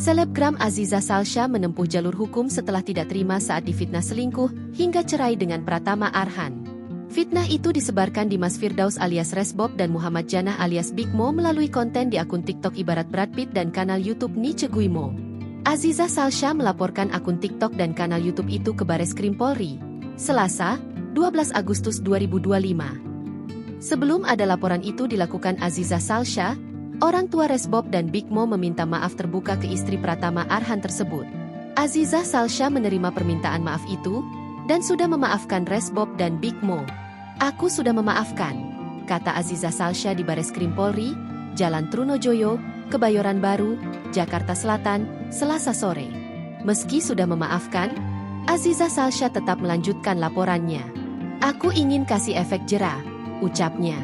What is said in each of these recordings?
Selebgram Aziza Salsha menempuh jalur hukum setelah tidak terima saat difitnah selingkuh hingga cerai dengan Pratama Arhan. Fitnah itu disebarkan Dimas Firdaus alias Resbob dan Muhammad Janah alias Big Mo melalui konten di akun TikTok Ibarat Brad Pitt dan kanal YouTube Nice Guimo. Aziza Salsha melaporkan akun TikTok dan kanal YouTube itu ke Bareskrim Polri, Selasa, 12 Agustus 2025. Sebelum ada laporan itu dilakukan Aziza Salsha, orang tua Resbob dan Big Mo meminta maaf terbuka ke istri Pratama Arhan tersebut. Aziza Salsha menerima permintaan maaf itu, dan sudah memaafkan Resbob dan Big Mo. "Aku sudah memaafkan," kata Aziza Salsha di Bareskrim Polri, Jalan Trunojoyo, Kebayoran Baru, Jakarta Selatan, Selasa sore. Meski sudah memaafkan, Aziza Salsha tetap melanjutkan laporannya. "Aku ingin kasih efek jera," ucapnya.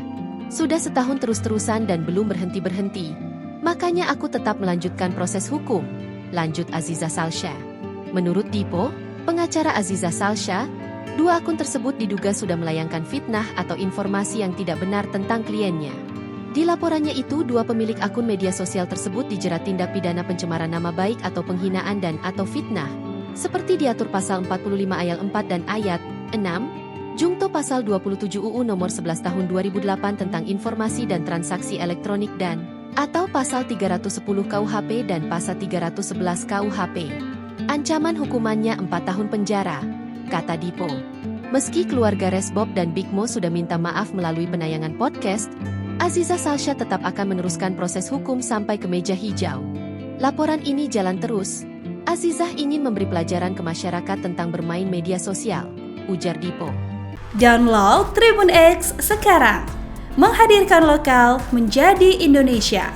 "Sudah setahun terus-terusan dan belum berhenti-berhenti. Makanya aku tetap melanjutkan proses hukum," lanjut Aziza Salsha. Menurut Dipo, pengacara Aziza Salsha, dua akun tersebut diduga sudah melayangkan fitnah atau informasi yang tidak benar tentang kliennya. Di laporannya itu, dua pemilik akun media sosial tersebut dijerat tindak pidana pencemaran nama baik atau penghinaan dan atau fitnah, seperti diatur pasal 45 ayat 4 dan ayat 6, Jungto pasal 27 UU nomor 11 tahun 2008 tentang informasi dan transaksi elektronik dan atau pasal 310 KUHP dan pasal 311 KUHP. Ancaman hukumannya 4 tahun penjara, kata Dipo. Meski keluarga Resbob dan Big Mo sudah minta maaf melalui penayangan podcast, Aziza Salsha tetap akan meneruskan proses hukum sampai ke meja hijau. Laporan ini jalan terus. Azizah ingin memberi pelajaran ke masyarakat tentang bermain media sosial, ujar Dipo. Download Tribun X sekarang, menghadirkan lokal menjadi Indonesia.